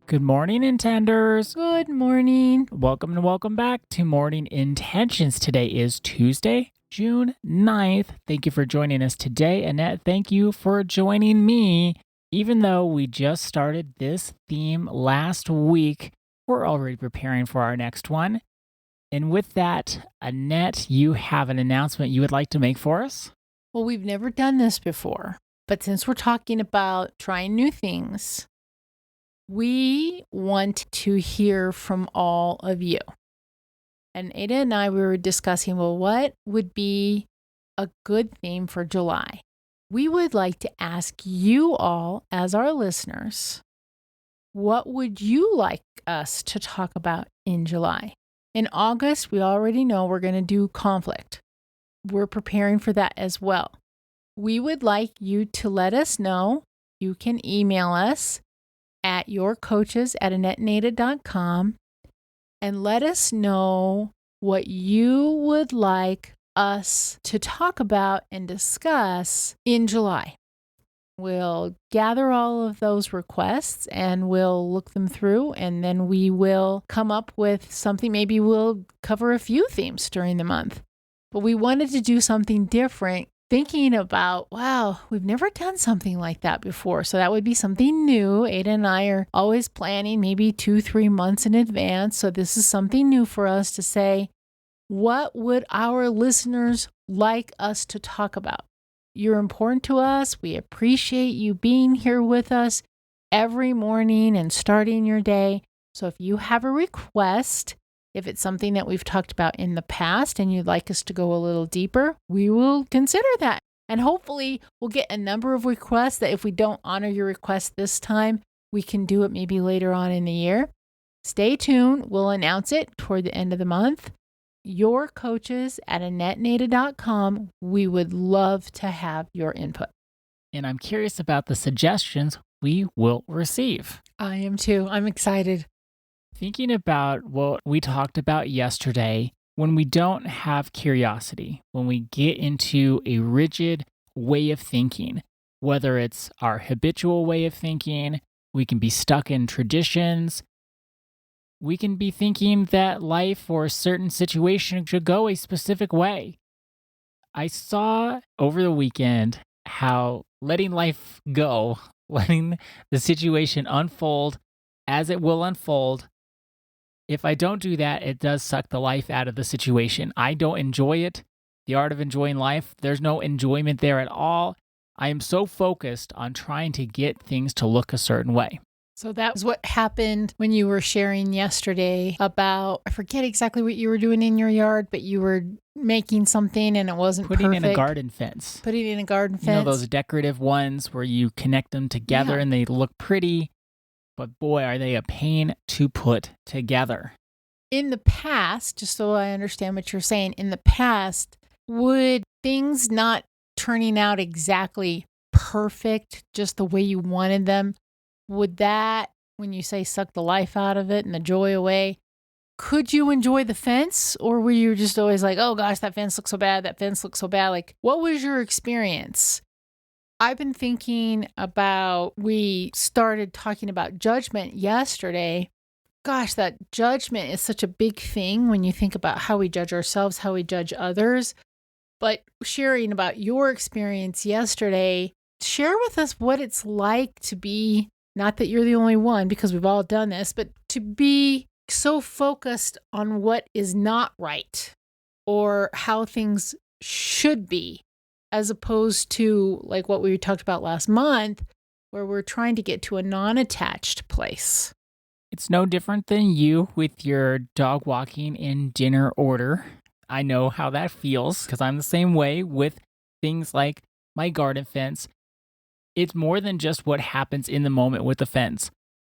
Good morning, Intenders. Good morning. Welcome and welcome back to Morning Intentions. Today is Tuesday, June 9th. Thank you for joining us today. Annette, thank you for joining me. Even though we just started this theme last week, we're already preparing for our next one. And with that, Annette, you have an announcement you would like to make for us? Well, we've never done this before, but since we're talking about trying new things, we want to hear from all of you. And Ada and I, we were discussing, well, what would be a good theme for July? We would like to ask you all, as our listeners, what would you like us to talk about in July? In August, we already know we're going to do conflict. We're preparing for that as well. We would like you to let us know. You can email us at yourcoaches@AnnetteandAda.com and let us know what you would like us to talk about and discuss in July. We'll gather all of those requests and we'll look them through, and then we will come up with something. Maybe we'll cover a few themes during the month. But we wanted to do something different, thinking about, wow, we've never done something like that before. So that would be something new. Ada and I are always planning maybe 2-3 months in advance. So this is something new for us to say, what would our listeners like us to talk about? You're important to us. We appreciate you being here with us every morning and starting your day. So if you have a request, if it's something that we've talked about in the past and you'd like us to go a little deeper, we will consider that. And hopefully we'll get a number of requests that if we don't honor your request this time, we can do it maybe later on in the year. Stay tuned. We'll announce it toward the end of the month. Your coaches at AnnetteandAda.com. We would love to have your input. And I'm curious about the suggestions we will receive. I am too. I'm excited. Thinking about what we talked about yesterday, when we don't have curiosity, when we get into a rigid way of thinking, whether it's our habitual way of thinking, we can be stuck in traditions, we can be thinking that life or a certain situation should go a specific way. I saw over the weekend how letting life go, letting the situation unfold as it will unfold, if I don't do that, it does suck the life out of the situation. I don't enjoy it. The art of enjoying life, there's no enjoyment there at all. I am so focused on trying to get things to look a certain way. So that was what happened when you were sharing yesterday about, I forget exactly what you were doing in your yard, but you were making something and it wasn't Putting perfect. in a garden fence. Putting in a garden fence. You know those decorative ones where you connect them together and they look pretty, but boy, are they a pain to put together. In the past, just so I understand what you're saying, in the past, would things not turning out exactly perfect, just the way you wanted them, would that, when you say suck the life out of it and the joy away, could you enjoy the fence? Or were you just always like, oh gosh, that fence looks so bad, that fence looks so bad? Like, what was your experience? I've been thinking about, we started talking about judgment yesterday. Gosh, that judgment is such a big thing when you think about how we judge ourselves, how we judge others. But sharing about your experience yesterday, share with us what it's like to be, not that you're the only one because we've all done this, but to be so focused on what is not right or how things should be, as opposed to like what we talked about last month, where we're trying to get to a non-attached place. It's no different than you with your dog walking in dinner order. I know how that feels because I'm the same way with things like my garden fence. It's more than just what happens in the moment with the fence.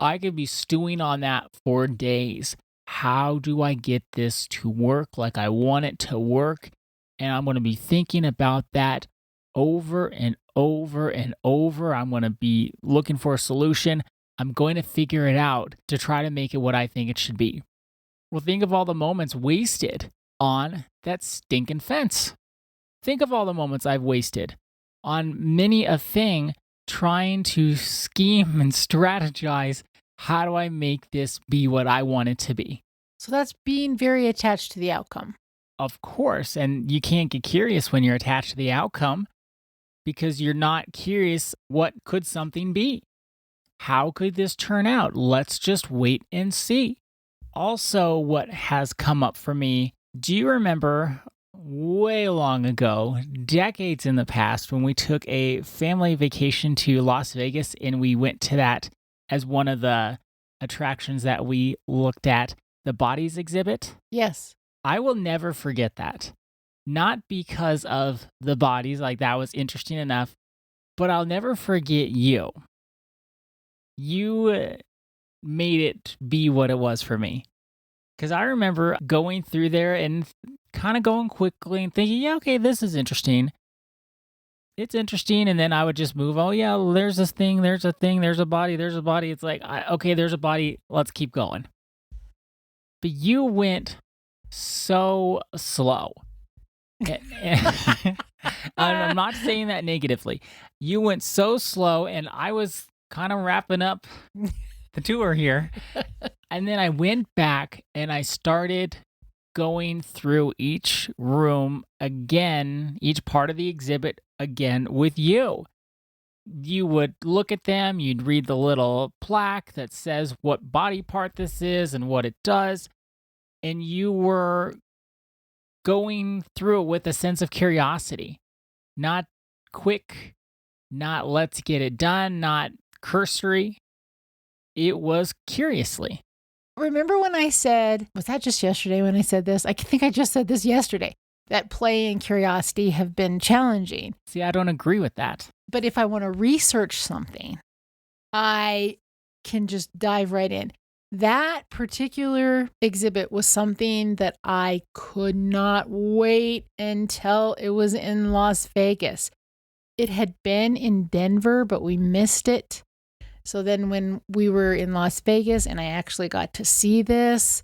I could be stewing on that for days. How do I get this to work like I want it to work? And I'm going to be thinking about that over and over and over. I'm going to be looking for a solution. I'm going to figure it out to try to make it what I think it should be. Well, think of all the moments wasted on that stinking fence. Think of all the moments I've wasted on many a thing trying to scheme and strategize How do I make this be what I want it to be? So that's being very attached to the outcome. Of course. And you can't get curious when you're attached to the outcome because you're not curious what could something be? How could this turn out? Let's just wait and see. Also, what has come up for me, do you remember way long ago, decades in the past, when we took a family vacation to Las Vegas and we went to that as one of the attractions that we looked at, the Bodies exhibit? Yes. I will never forget that. Not because of the bodies, like that was interesting enough, but I'll never forget you. You made it be what it was for me. Because I remember going through there and kind of going quickly and thinking, yeah, okay, this is interesting. It's interesting. And then I would just move, oh, yeah, there's this thing, there's a thing, there's a body, there's a body. It's like, okay, there's a body. Let's keep going. But you went so slow. I'm not saying that negatively. You went so slow, and I was kind of wrapping up the tour here. And then I went back and I started going through each room again, each part of the exhibit again with you. You would look at them, you'd read the little plaque that says what body part this is and what it does. And you were going through it with a sense of curiosity, not quick, not let's get it done, not cursory. It was curiously. Remember when I said, was that just yesterday when I said this? I think I just said this yesterday, that play and curiosity have been challenging. See, I don't agree with that. But if I want to research something, I can just dive right in. That particular exhibit was something that I could not wait until it was in Las Vegas. It had been in Denver, but we missed it. So then when we were in Las Vegas and I actually got to see this,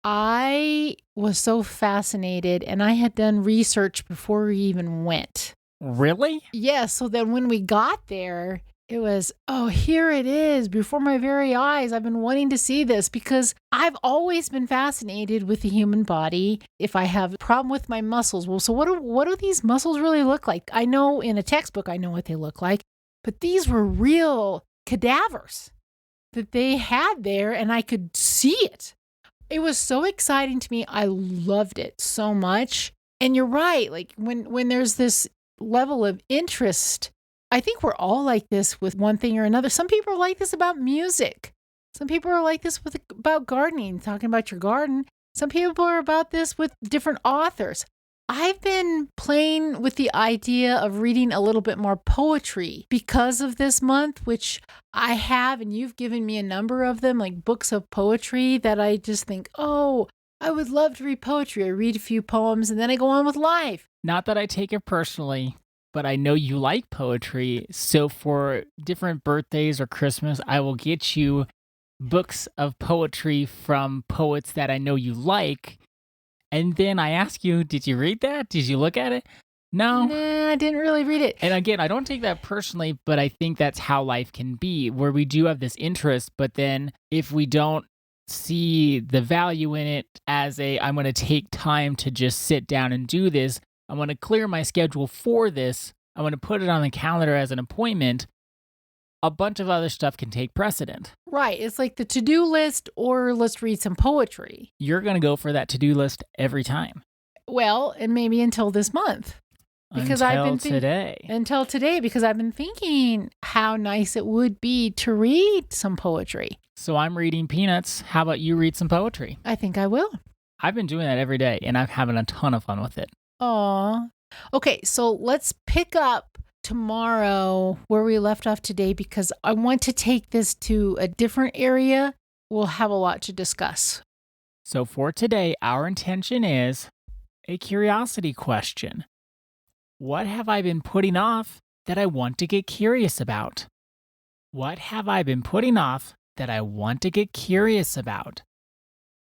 I was so fascinated, and I had done research before we even went. Really? Yeah, so then when we got there, it was, oh, here it is before my very eyes. I've been wanting to see this because I've always been fascinated with the human body. If I have a problem with my muscles, well, so what do these muscles really look like? I know in a textbook, I know what they look like, but these were real cadavers that they had there, and I could see it. It was so exciting to me. I loved it so much. And you're right. Like when there's this level of interest, I think we're all like this with one thing or another. Some people are like this about music. Some people are like this about gardening, talking about your garden. Some people are about this with different authors. I've been playing with the idea of reading a little bit more poetry because of this month, which I have, and you've given me a number of them, like books of poetry that I just think, oh, I would love to read poetry. I read a few poems and then I go on with life. Not that I take it personally, but I know you like poetry. So for different birthdays or Christmas, I will get you books of poetry from poets that I know you like. And then I ask you, did you read that? Did you look at it? No. Nah, I didn't really read it. And again, I don't take that personally, but I think that's how life can be, where we do have this interest, but then if we don't see the value in it as I'm going to take time to just sit down and do this, I'm going to clear my schedule for this, I'm going to put it on the calendar as an appointment, a bunch of other stuff can take precedent. Right. It's like the to-do list or let's read some poetry. You're going to go for that to-do list every time. Well, and maybe until this month. Because until today. Until today, because I've been thinking how nice it would be to read some poetry. So I'm reading Peanuts. How about you read some poetry? I think I will. I've been doing that every day, and I'm having a ton of fun with it. Aw. Okay, so let's pick up tomorrow where we left off today because I want to take this to a different area. We'll have a lot to discuss. So for today, our intention is a curiosity question. What have I been putting off that I want to get curious about? What have I been putting off that I want to get curious about?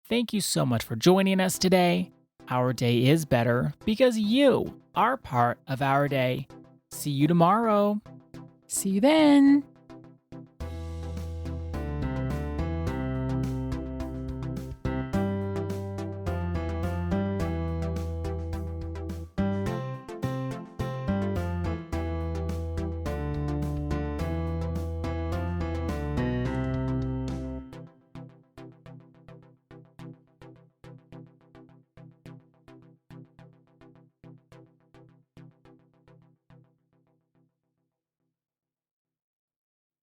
Thank you so much for joining us today. Our day is better because you are part of our day. See you tomorrow. See you then.